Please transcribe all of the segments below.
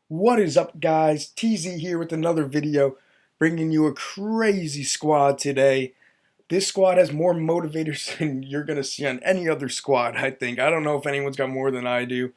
What is up, guys? TZ here with another video, bringing you a crazy squad today. This squad has more motivators than you're going to see on any other squad, I think. I don't know if anyone's got more than I do.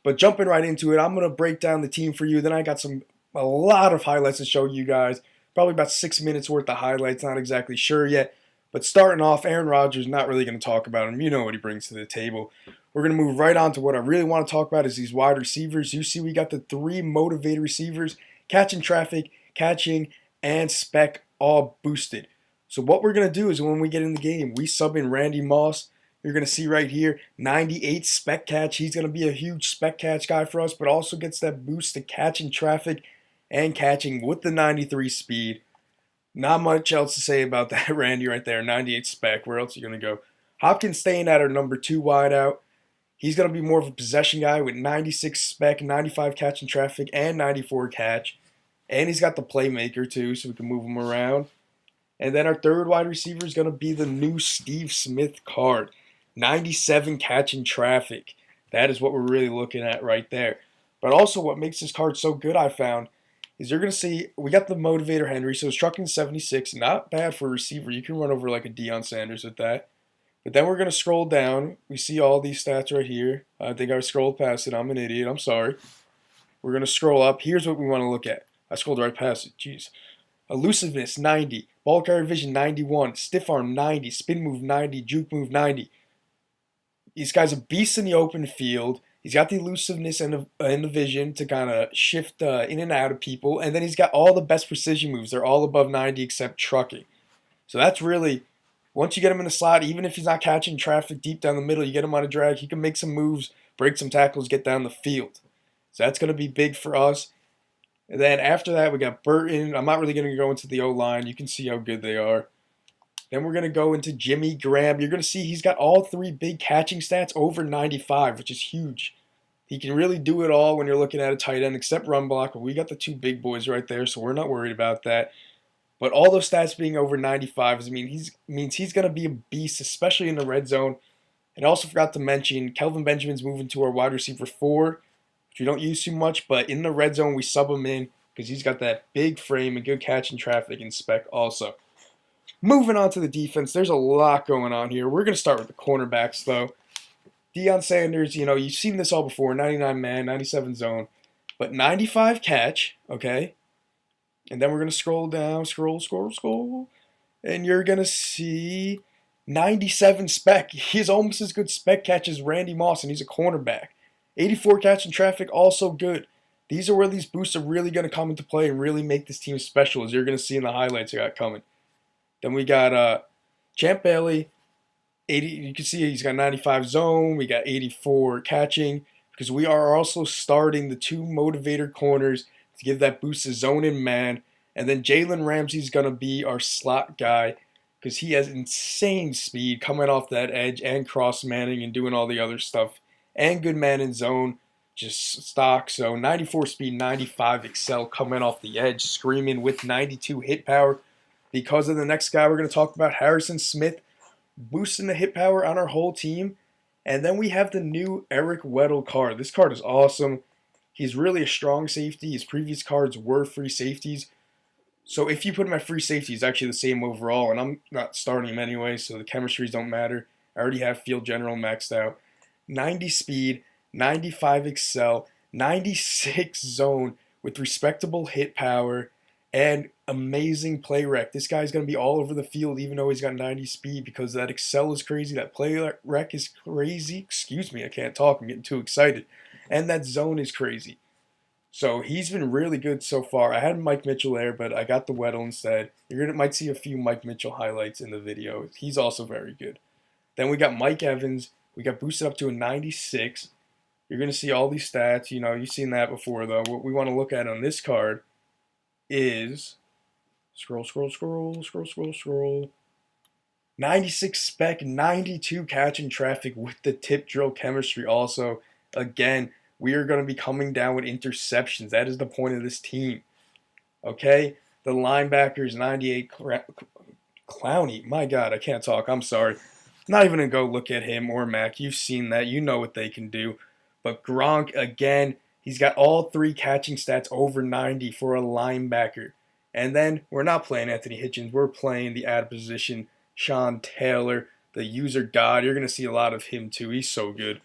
But jumping right into it, I'm going to break down the team for you. Then I got a lot of highlights to show you guys. Probably about 6 minutes worth of highlights, not exactly sure yet. But starting off, Aaron Rodgers, not really going to talk about him. You know what he brings to the table. We're going to move right on to what I really want to talk about is these wide receivers. You see we got the three motivated receivers, catching traffic, catching, and spec all boosted. So what we're going to do is when we get in the game, we sub in Randy Moss. You're going to see right here, 98 spec catch. He's going to be a huge spec catch guy for us, but also gets that boost to catching traffic and catching with the 93 speed. Not much else to say about that, Randy, right there. 98 spec. Where else are you going to go? Hopkins staying at our number 2 wideout. He's going to be more of a possession guy with 96 spec, 95 catch and traffic, and 94 catch. And he's got the playmaker, too, so we can move him around. And then our third wide receiver is going to be the new Steve Smith card. 97 catch and traffic. That is what we're really looking at right there. But also what makes this card so good, I found, is you're going to see we got the motivator Henry, so it's trucking 76. Not bad for a receiver. You can run over like a Deion Sanders with that. But then we're going to scroll down. We see all these stats right here. I think I scrolled past it. I'm an idiot. I'm sorry. We're going to scroll up. Here's what we want to look at. I scrolled right past it. Jeez. Elusiveness, 90. Ball carrier vision, 91. Stiff arm, 90. Spin move, 90. Juke move, 90. This guy's a beast in the open field. He's got the elusiveness and the vision to kind of shift in and out of people. And then he's got all the best precision moves. They're all above 90 except trucking. So that's really, once you get him in the slot, even if he's not catching traffic deep down the middle, you get him on a drag, he can make some moves, break some tackles, get down the field. So that's going to be big for us. And then after that, we got Burton. I'm not really going to go into the O-line. You can see how good they are. Then we're going to go into Jimmy Graham. You're going to see he's got all three big catching stats over 95, which is huge. He can really do it all when you're looking at a tight end, except run block. But we got the two big boys right there, so we're not worried about that. But all those stats being over 95 means he's going to be a beast, especially in the red zone. And I also forgot to mention, Kelvin Benjamin's moving to our wide receiver 4, which we don't use too much. But in the red zone, we sub him in because he's got that big frame and good catch and traffic and spec also. Moving on to the defense, there's a lot going on here. We're going to start with the cornerbacks, though. Deion Sanders, you've seen this all before, 99 man, 97 zone, but 95 catch, okay? And then we're going to scroll down, scroll, and you're going to see 97 spec. He's almost as good spec catch as Randy Moss, and he's a cornerback. 84 catch and traffic, also good. These are where these boosts are really going to come into play and really make this team special, as you're going to see in the highlights I got coming. Then we got Champ Bailey, 80. You can see he's got 95 zone. We got 84 catching because we are also starting the two motivator corners to give that boost to zone and man. And then Jalen Ramsey's going to be our slot guy because he has insane speed coming off that edge and cross manning and doing all the other stuff. And good man in zone, just stock. So 94 speed, 95 excel coming off the edge, screaming with 92 hit power. Because of the next guy we're going to talk about, Harrison Smith, boosting the hit power on our whole team. And then we have the new Eric Weddle card. This card is awesome. He's really a strong safety. His previous cards were free safeties. So if you put him at free safety, he's actually the same overall. And I'm not starting him anyway, so the chemistries don't matter. I already have field general maxed out. 90 speed, 95 excel, 96 zone with respectable hit power. And amazing play rec. This guy's going to be all over the field even though he's got 90 speed because that excel is crazy. That play rec is crazy. Excuse me, I can't talk. I'm getting too excited. And that zone is crazy. So he's been really good so far. I had Mike Mitchell there, but I got the Weddle instead. Might see a few Mike Mitchell highlights in the video. He's also very good. Then we got Mike Evans. We got boosted up to a 96. You're going to see all these stats. You've seen that before, though. What we want to look at on this card is scroll. 96 spec, 92 catch and traffic with the tip drill chemistry also. Again, we are going to be coming down with interceptions. That is the point of this team. Okay? The linebackers, 98 Clowney. My God, I can't talk. I'm sorry. Not even going to go look at him or Mac. You've seen that. You know what they can do. But Gronk, again, He's got all 3 catching stats over 90 for a linebacker. And then we're not playing Anthony Hitchens. We're playing the ad position, Sean Taylor, the user god. You're going to see a lot of him too. He's so good.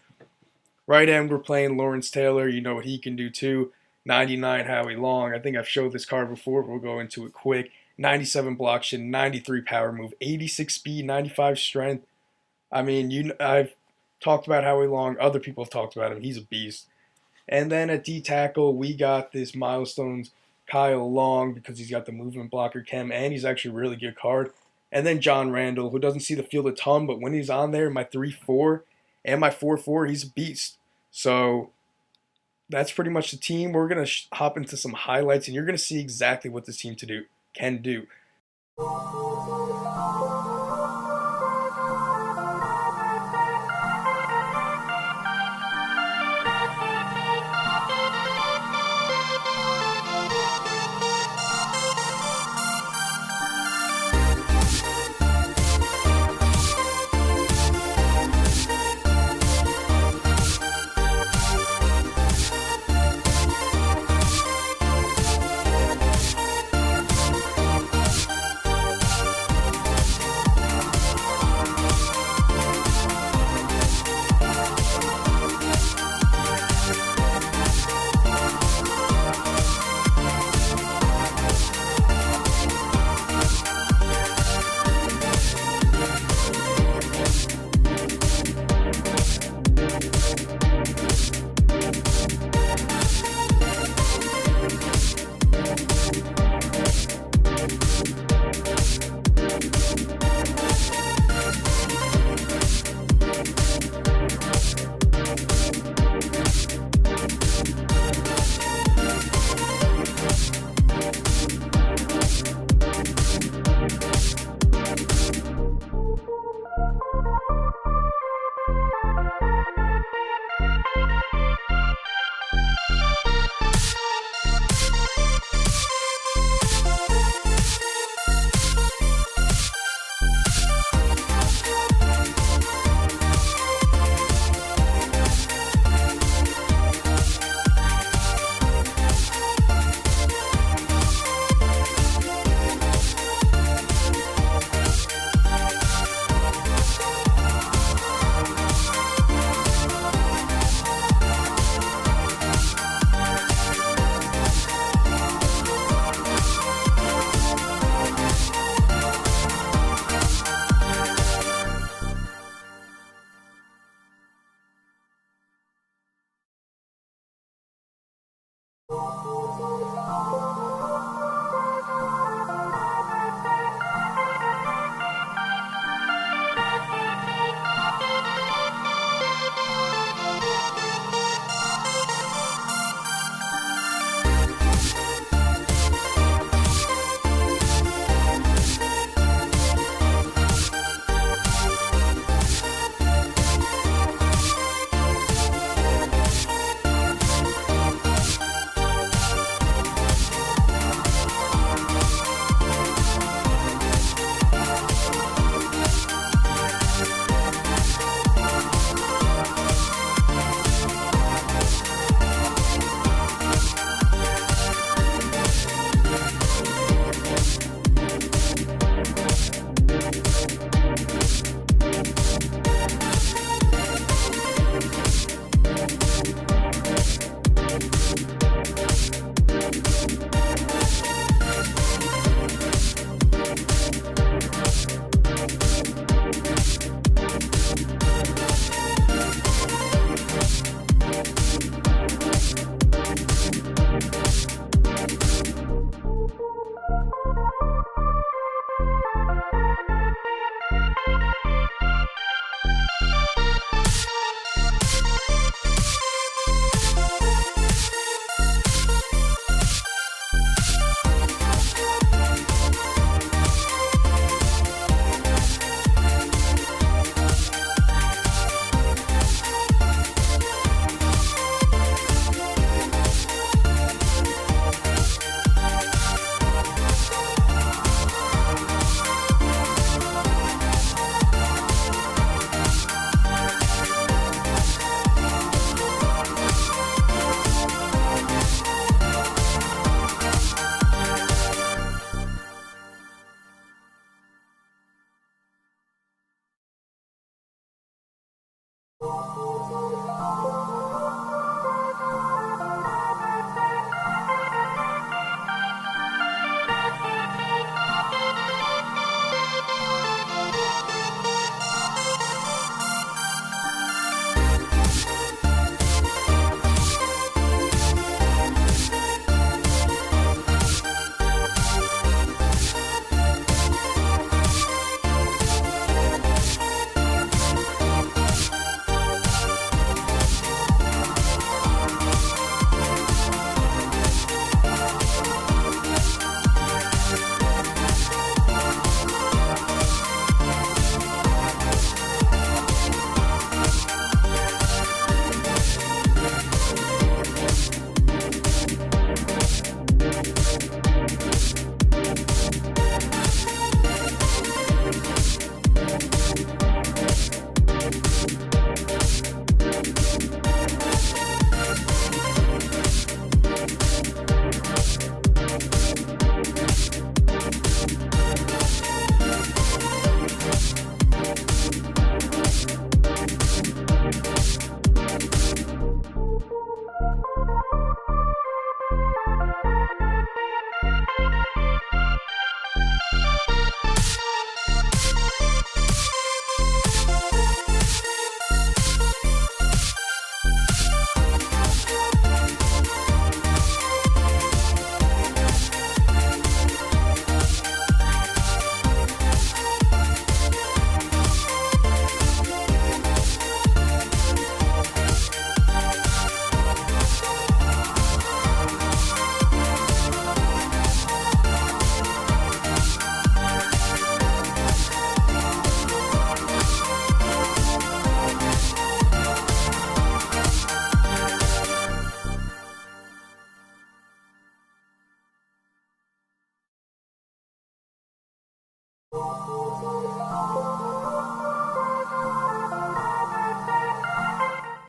Right end, we're playing Lawrence Taylor. You know what he can do too. 99 Howie Long. I think I've showed this card before, but we'll go into it quick. 97 block shot, 93 power move, 86 speed, 95 strength. I mean, I've talked about Howie Long. Other people have talked about him. He's a beast. And then at D tackle, we got this milestones Kyle Long because he's got the movement blocker chem, and he's actually a really good card. And then John Randall, who doesn't see the field a ton, but when he's on there, my 3-4 and my 4-4, he's a beast. So that's pretty much the team. We're going to hop into some highlights, and you're going to see exactly what this team can do.